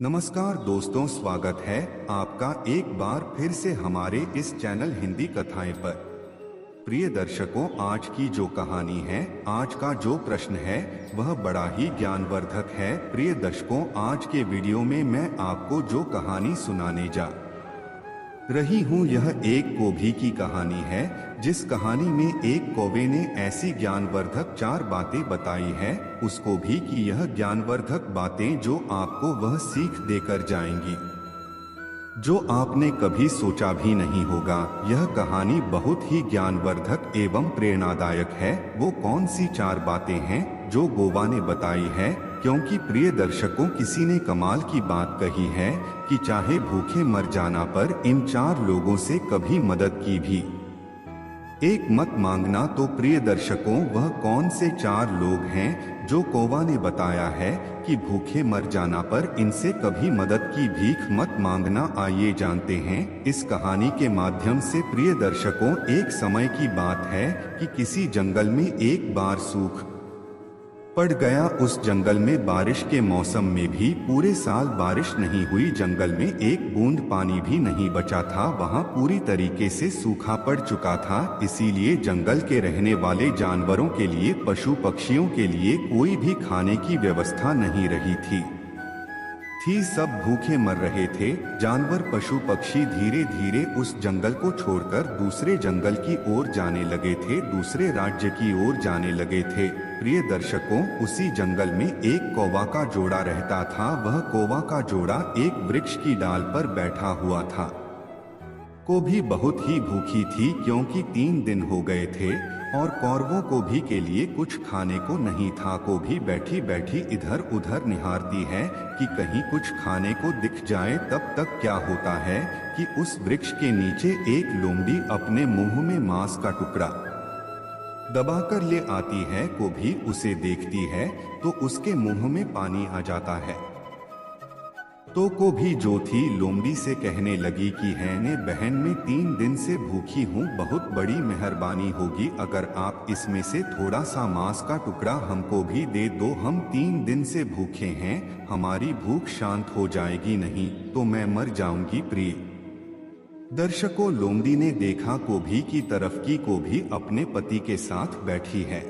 नमस्कार दोस्तों, स्वागत है आपका एक बार फिर से हमारे इस चैनल हिंदी कथाएं पर। प्रिय दर्शकों, आज की जो कहानी है, आज का जो प्रश्न है, वह बड़ा ही ज्ञानवर्धक है। प्रिय दर्शकों, आज के वीडियो में मैं आपको जो कहानी सुनाने जा रही हूँ, यह एक कोभी की कहानी है। जिस कहानी में एक कौवे ने ऐसी ज्ञानवर्धक 4 बातें बताई है उस कोभी की, यह ज्ञानवर्धक बातें जो आपको वह सीख देकर जाएंगी जो आपने कभी सोचा भी नहीं होगा। यह कहानी बहुत ही ज्ञानवर्धक एवं प्रेरणादायक है। वो कौन सी 4 बातें हैं जो कौवा ने बताई है? क्योंकि प्रिय दर्शकों, किसी ने कमाल की बात कही है कि चाहे भूखे मर जाना पर इन 4 लोगों से कभी मदद की भी एक मत मांगना। तो प्रिय दर्शकों, वह कौन से 4 लोग हैं जो कौवा ने बताया है कि भूखे मर जाना पर इनसे कभी मदद की भीख मत मांगना? आइए जानते हैं इस कहानी के माध्यम से। प्रिय दर्शकों, एक समय की बात है कि किसी जंगल में एक बार सूख पड़ गया। उस जंगल में बारिश के मौसम में भी पूरे साल बारिश नहीं हुई। जंगल में एक बूंद पानी भी नहीं बचा था। वहां पूरी तरीके से सूखा पड़ चुका था। इसीलिए जंगल के रहने वाले जानवरों के लिए, पशु पक्षियों के लिए कोई भी खाने की व्यवस्था नहीं रही थी। सब भूखे मर रहे थे। जानवर, पशु पक्षी धीरे धीरे उस जंगल को छोड़कर दूसरे जंगल की ओर जाने लगे थे, दूसरे राज्य की ओर जाने लगे थे। प्रिय दर्शकों, उसी जंगल में एक कौवा का जोड़ा रहता था। वह कौवा का जोड़ा एक वृक्ष की डाल पर बैठा हुआ था। कोभी बहुत ही भूखी थी क्योंकि 3 दिन हो गए थे और कौरवों को भी के लिए कुछ खाने को नहीं था। कोभी बैठी बैठी इधर उधर निहारती है कि कहीं कुछ खाने को दिख जाए। तब तक क्या होता है कि उस वृक्ष के नीचे एक लोमड़ी अपने मुंह में मांस का टुकड़ा दबाकर ले आती है। कोभी उसे देखती है तो उसके मुंह में पानी आ जाता है। तो कोभी जो थी, लोमड़ी से कहने लगी कि है बहन, मैं 3 दिन से भूखी हूँ, बहुत बड़ी मेहरबानी होगी अगर आप इसमें से थोड़ा सा मांस का टुकड़ा हमको भी दे दो। हम 3 दिन से भूखे हैं, हमारी भूख शांत हो जाएगी, नहीं तो मैं मर जाऊंगी। प्रिय दर्शकों, लोमड़ी ने देखा कोभी की तरफ की कोभी अपने पति के साथ बैठी है।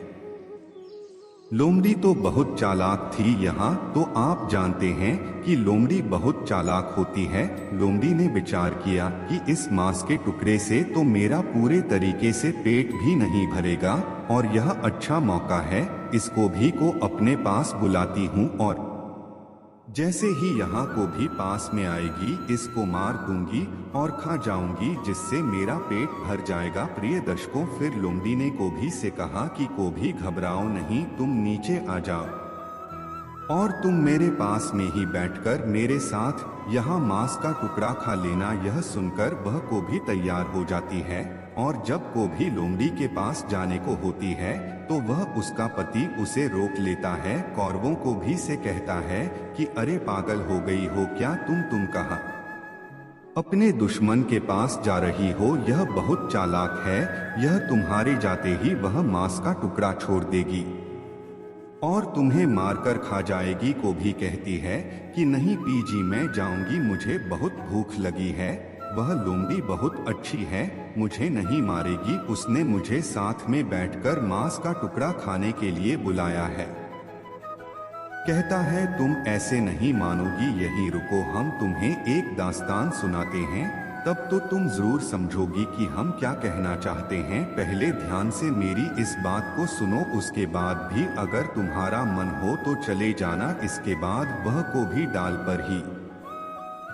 लोमड़ी तो बहुत चालाक थी। यहाँ तो आप जानते हैं कि लोमड़ी बहुत चालाक होती है। लोमड़ी ने विचार किया कि इस मांस के टुकड़े से तो मेरा पूरे तरीके से पेट भी नहीं भरेगा और यह अच्छा मौका है, इसको भी को अपने पास बुलाती हूँ और जैसे ही यहाँ को भी पास में आएगी, इसको मार दूंगी और खा जाऊंगी, जिससे मेरा पेट भर जाएगा। प्रिय दर्शकों, फिर लोमड़ी ने कोभी से कहा कि कोभी घबराओ नहीं, तुम नीचे आ जाओ और तुम मेरे पास में ही बैठकर मेरे साथ यहाँ मांस का टुकड़ा खा लेना। यह सुनकर वह कोभी तैयार हो जाती है और जब कोभी लोमड़ी के पास जाने को होती है तो वह उसका पति उसे रोक लेता है। कौरवों को भी से कहता है कि अरे पागल हो गई हो क्या तुम कहाँ अपने दुश्मन के पास जा रही हो? यह बहुत चालाक है, यह तुम्हारे जाते ही वह मांस का टुकड़ा छोड़ देगी और तुम्हें मारकर खा जाएगी। कोभी कहती है कि नहीं पीजी, मैं जाऊंगी, मुझे बहुत भूख लगी है। वह लोमड़ी बहुत अच्छी है, मुझे नहीं मारेगी। उसने मुझे साथ में बैठकर मांस का टुकड़ा खाने के लिए बुलाया है। कहता है तुम ऐसे नहीं मानोगी, यहीं रुको, हम तुम्हें एक दास्तान सुनाते हैं, तब तो तुम जरूर समझोगी कि हम क्या कहना चाहते हैं। पहले ध्यान से मेरी इस बात को सुनो, उसके बाद भी अगर तुम्हारा मन हो तो चले जाना। इसके बाद वह कोभी डाल पर ही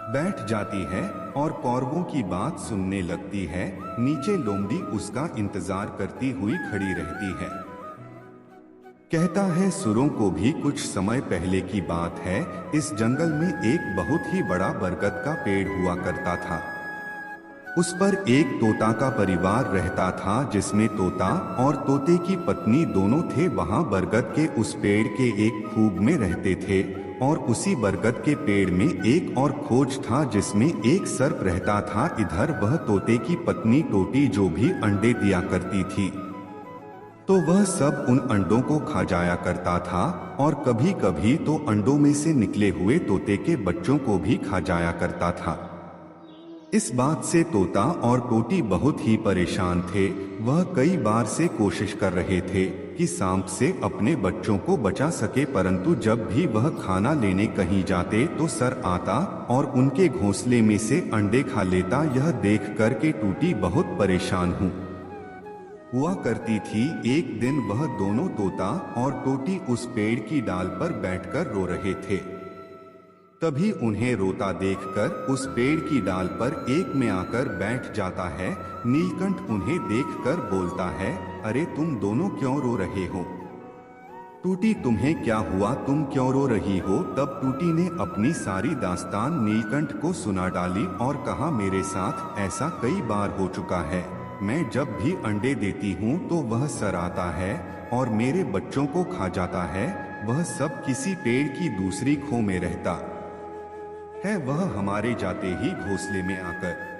बैठ जाती है और कौरवों की बात सुनने लगती है। नीचे लोमड़ी उसका इंतजार करती हुई खड़ी रहती है। कहता है सुरों को भी कुछ समय पहले की बात है। इस जंगल में एक बहुत ही बड़ा बरगद का पेड़ हुआ करता था। उस पर एक तोता का परिवार रहता था, जिसमें तोता और तोते की पत्नी दोनों थे। वहां बरगद के उस पेड़ के एक खूब में रहते थे और उसी बरगद के पेड़ में एक और खोज था जिसमें एक सर्प रहता था। इधर वह तोते की पत्नी टोटी जो भी अंडे दिया करती थी। तो वह सब उन अंडों को खा जाया करता था और कभी कभी तो अंडों में से निकले हुए तोते के बच्चों को भी खा जाया करता था। इस बात से तोता और टोटी बहुत ही परेशान थे। वह कई बार से कोशिश कर रहे थे कि सांप से अपने बच्चों को बचा सके, परंतु जब भी वह खाना लेने कहीं जाते तो सर आता और उनके घोंसले में से अंडे खा लेता। यह देख कर के टूटी बहुत परेशान हुआ करती थी। एक दिन वह दोनों तोता और टोटी उस पेड़ की डाल पर बैठकर रो रहे थे। तभी उन्हें रोता देखकर उस पेड़ की डाल पर एक में आकर बैठ जाता है। नीलकंठ उन्हें देखकर बोलता है, अरे तुम दोनों क्यों रो रहे हो? टूटी तुम्हें क्या हुआ, तुम क्यों रो रही हो? तब टूटी ने अपनी सारी दास्तान नीलकंठ को सुना डाली और कहा, मेरे साथ ऐसा कई बार हो चुका है। मैं जब भी अंडे देती हूँ तो वह सर आता है और मेरे बच्चों को खा जाता है। वह सब किसी पेड़ की दूसरी खो में रहता है। वह हमारे जाते ही घोंसले में आकर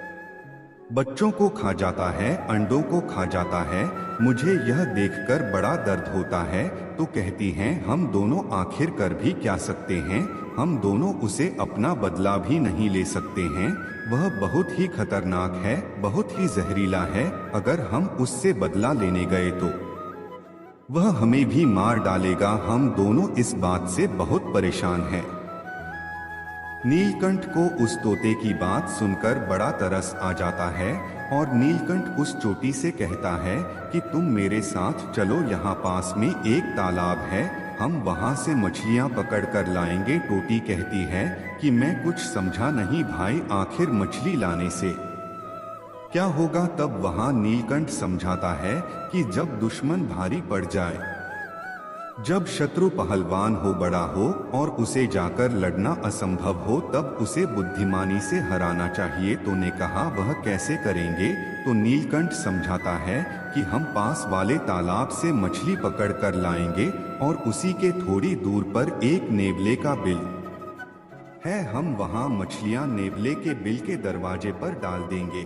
बच्चों को खा जाता है, अंडों को खा जाता है। मुझे यह देखकर बड़ा दर्द होता है। तो कहती हैं, हम दोनों आखिर कर भी क्या सकते हैं? हम दोनों उसे अपना बदला भी नहीं ले सकते हैं। वह बहुत ही खतरनाक है, बहुत ही जहरीला है। अगर हम उससे बदला लेने गए तो वह हमें भी मार डालेगा। हम दोनों इस बात से बहुत परेशान हैं। नीलकंठ को उस तोते की बात सुनकर बड़ा तरस आ जाता है और नीलकंठ उस चोटी से कहता है कि तुम मेरे साथ चलो, यहाँ पास में एक तालाब है, हम वहाँ से मछलियाँ पकड़ कर लाएंगे। टोटी कहती है कि मैं कुछ समझा नहीं भाई, आखिर मछली लाने से क्या होगा? तब वहाँ नीलकंठ समझाता है कि जब दुश्मन भारी पड़ जाए, जब शत्रु पहलवान हो, बड़ा हो और उसे जाकर लड़ना असंभव हो, तब उसे बुद्धिमानी से हराना चाहिए। तो ने कहा, वह कैसे करेंगे? तो नीलकंठ समझाता है कि हम पास वाले तालाब से मछली पकड़ कर लाएंगे और उसी के थोड़ी दूर पर एक नेवले का बिल है, हम वहां मछलियां नेवले के बिल के दरवाजे पर डाल देंगे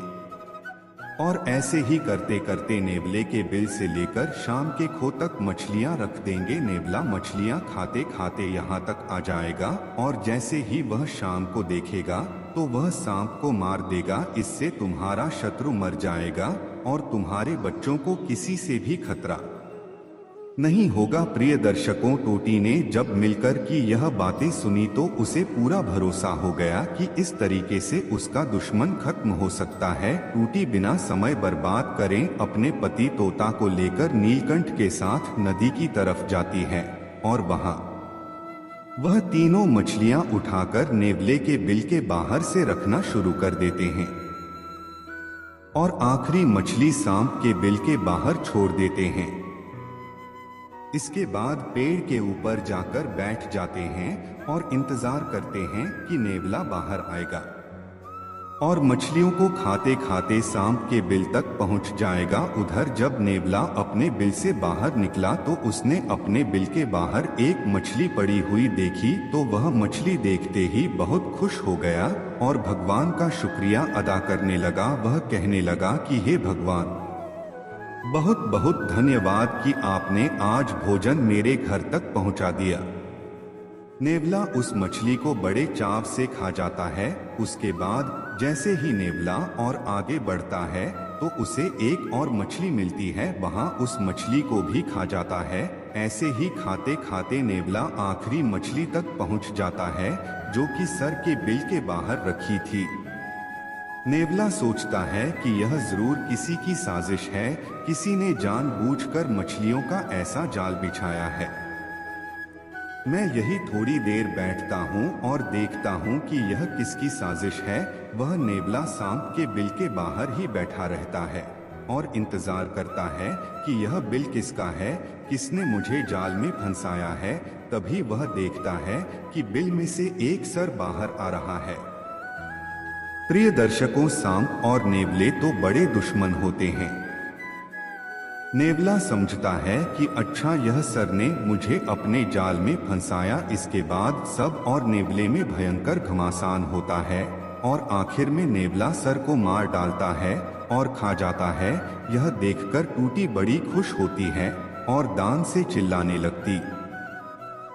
और ऐसे ही करते करते नेवले के बिल से लेकर शाम के खो तक मछलियां रख देंगे। नेवला मछलियां खाते खाते यहाँ तक आ जाएगा और जैसे ही वह शाम को देखेगा तो वह सांप को मार देगा। इससे तुम्हारा शत्रु मर जाएगा और तुम्हारे बच्चों को किसी से भी खतरा नहीं होगा। प्रिय दर्शकों, टोटी ने जब मिलकर की यह बातें सुनी तो उसे पूरा भरोसा हो गया कि इस तरीके से उसका दुश्मन खत्म हो सकता है। टोटी बिना समय बर्बाद करें अपने पति तोता को लेकर नीलकंठ के साथ नदी की तरफ जाती है और वहां वह तीनों मछलियां उठाकर नेवले के बिल के बाहर से रखना शुरू कर देते हैं और आखिरी मछली सांप के बिल के बाहर छोड़ देते हैं। इसके बाद पेड़ के ऊपर जाकर बैठ जाते हैं और इंतजार करते हैं कि नेवला बाहर आएगा और मछलियों को खाते खाते सांप के बिल तक पहुंच जाएगा। उधर जब नेवला अपने बिल से बाहर निकला तो उसने अपने बिल के बाहर एक मछली पड़ी हुई देखी। तो वह मछली देखते ही बहुत खुश हो गया और भगवान का शुक्रिया अदा करने लगा। वह कहने लगा कि हे भगवान, बहुत बहुत धन्यवाद कि आपने आज भोजन मेरे घर तक पहुंचा दिया। नेवला उस मछली को बड़े चाव से खा जाता है। उसके बाद जैसे ही नेवला और आगे बढ़ता है तो उसे एक और मछली मिलती है, वहां उस मछली को भी खा जाता है। ऐसे ही खाते खाते नेवला आखिरी मछली तक पहुंच जाता है जो कि सर के बिल के बाहर रखी थी। नेवला सोचता है कि यह जरूर किसी की साजिश है, किसी ने जानबूझकर मछलियों का ऐसा जाल बिछाया है। मैं यही थोड़ी देर बैठता हूँ और देखता हूँ कि यह किसकी साजिश है। वह नेवला सांप के बिल के बाहर ही बैठा रहता है और इंतजार करता है कि यह बिल किसका है, किसने मुझे जाल में फंसाया है। तभी वह देखता है कि बिल में से एक सर बाहर आ रहा है। प्रिय दर्शकों, सांप और नेवले तो बड़े दुश्मन होते हैं। नेवला समझता है कि अच्छा यह सर ने मुझे अपने जाल में फंसाया। इसके बाद सब और नेवले में भयंकर घमासान होता है और आखिर में नेवला सर को मार डालता है और खा जाता है। यह देखकर टूटी बड़ी खुश होती है और दान से चिल्लाने लगती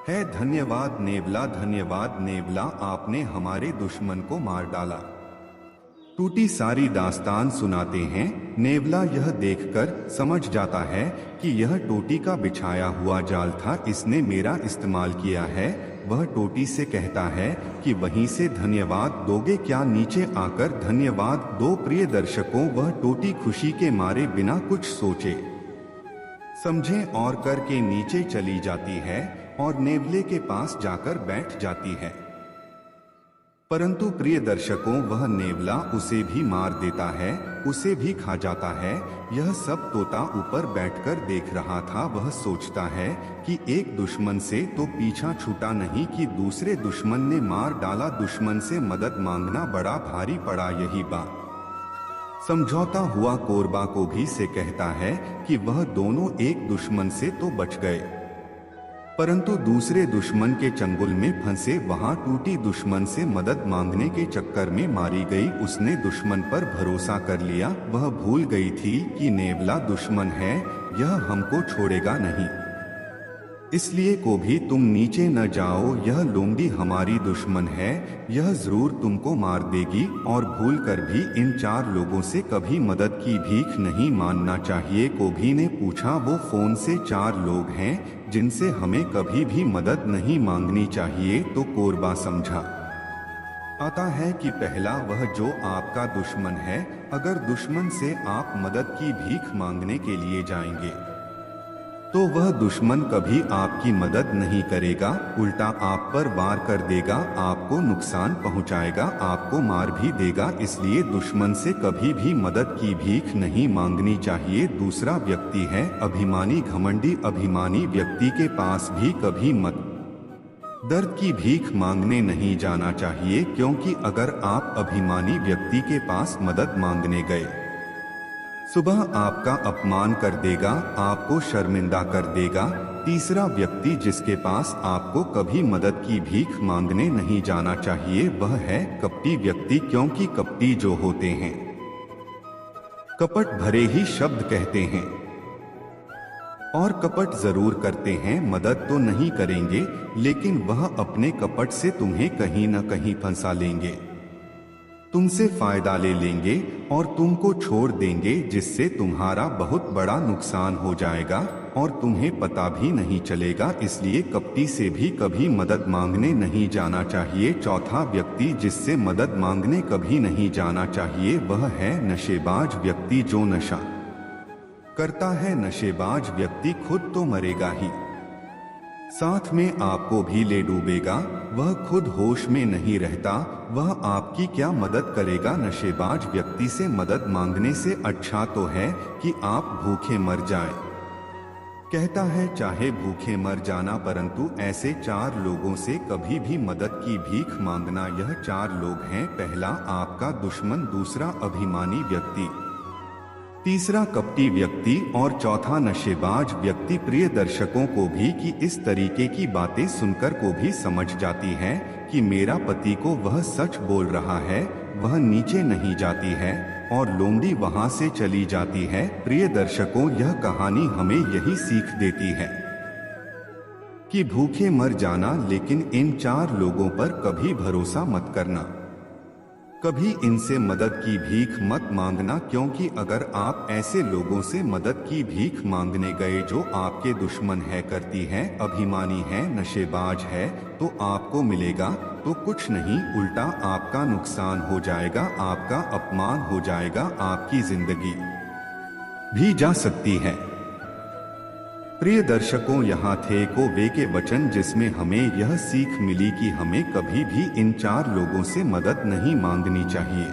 है, धन्यवाद नेवला, आपने हमारे दुश्मन को मार डाला। टूटी सारी दास्तान सुनाते हैं। नेवला यह देखकर समझ जाता है कि यह टोटी का बिछाया हुआ जाल था, इसने मेरा इस्तेमाल किया है। वह टोटी से कहता है कि वहीं से धन्यवाद दोगे क्या, नीचे आकर धन्यवाद दो। प्रिय दर्शकों, वह टोटी खुशी के मारे बिना कुछ सोचे समझे और करके नीचे चली जाती है और नेवले के पास जाकर बैठ जाती है। परंतु प्रिय दर्शकों, वह नेवला उसे भी मार देता है, उसे भी खा जाता है। यह सब तोता ऊपर बैठकर देख रहा था। वह सोचता है कि एक दुश्मन से तो पीछा छूटा नहीं कि दूसरे दुश्मन ने मार डाला। दुश्मन से मदद मांगना बड़ा भारी पड़ा। यही बात समझौता हुआ कोरबा को भी से कहता है कि वह दोनों एक दुश्मन से तो बच गए, परंतु दूसरे दुश्मन के चंगुल में फंसे। वहां टूटी दुश्मन से मदद मांगने के चक्कर में मारी गई। उसने दुश्मन पर भरोसा कर लिया। वह भूल गई थी कि नेवला दुश्मन है, यह हमको छोड़ेगा नहीं, इसलिए को भी तुम नीचे न जाओ। यह लोमड़ी हमारी दुश्मन है, यह जरूर तुमको मार देगी। और भूल कर भी इन 4 लोगों से कभी मदद की भीख नहीं मांगना चाहिए। कोभी ने पूछा, वो फोन से 4 लोग हैं जिनसे हमें कभी भी मदद नहीं मांगनी चाहिए। तो कोरबा समझा आता है कि पहला वह जो आपका दुश्मन है, अगर दुश्मन से आप मदद की भीख मांगने के लिए जाएंगे तो वह दुश्मन कभी आपकी मदद नहीं करेगा, उल्टा आप पर वार कर देगा, आपको नुकसान पहुंचाएगा, आपको मार भी देगा। इसलिए दुश्मन से कभी भी मदद की भीख नहीं मांगनी चाहिए। दूसरा व्यक्ति है अभिमानी घमंडी। अभिमानी व्यक्ति के पास भी कभी मत दर्द की भीख मांगने नहीं जाना चाहिए, क्योंकि अगर आप अभिमानी व्यक्ति के पास मदद मांगने गए, सुबह आपका अपमान कर देगा, आपको शर्मिंदा कर देगा। तीसरा व्यक्ति जिसके पास आपको कभी मदद की भीख मांगने नहीं जाना चाहिए, वह है कपटी व्यक्ति, क्योंकि कपटी जो होते हैं कपट भरे ही शब्द कहते हैं और कपट जरूर करते हैं। मदद तो नहीं करेंगे, लेकिन वह अपने कपट से तुम्हें कहीं न कहीं फंसा लेंगे, तुमसे फायदा ले लेंगे और तुमको छोड़ देंगे, जिससे तुम्हारा बहुत बड़ा नुकसान हो जाएगा और तुम्हें पता भी नहीं चलेगा। इसलिए कपटी से भी कभी मदद मांगने नहीं जाना चाहिए। चौथा व्यक्ति जिससे मदद मांगने कभी नहीं जाना चाहिए, वह है नशेबाज व्यक्ति। जो नशा करता है नशेबाज व्यक्ति खुद तो मरेगा ही, साथ में आपको भी ले डूबेगा। वह खुद होश में नहीं रहता, वह आपकी क्या मदद करेगा। नशेबाज व्यक्ति से मदद मांगने से अच्छा तो है कि आप भूखे मर जाएं। कहता है चाहे भूखे मर जाना, परंतु ऐसे 4 लोगों से कभी भी मदद की भीख मांगना। यह 4 लोग हैं। पहला आपका दुश्मन, दूसरा अभिमानी व्यक्ति, तीसरा कपटी व्यक्ति और चौथा नशेबाज व्यक्ति। प्रिय दर्शकों को भी कि इस तरीके की बातें सुनकर को भी समझ जाती है कि मेरा पति को वह सच बोल रहा है, वह नीचे नहीं जाती है और लोमड़ी वहां से चली जाती है। प्रिय दर्शकों, यह कहानी हमें यही सीख देती है कि भूखे मर जाना, लेकिन इन 4 लोगों पर कभी भरोसा मत करना, कभी इनसे मदद की भीख मत मांगना, क्योंकि अगर आप ऐसे लोगों से मदद की भीख मांगने गए जो आपके दुश्मन है, करती है, अभिमानी है, नशेबाज है, तो आपको मिलेगा तो कुछ नहीं, उल्टा आपका नुकसान हो जाएगा, आपका अपमान हो जाएगा, आपकी जिंदगी भी जा सकती है। प्रिय दर्शकों, यहाँ थे को वे के वचन जिसमें हमें यह सीख मिली कि हमें कभी भी इन 4 लोगों से मदद नहीं मांगनी चाहिए।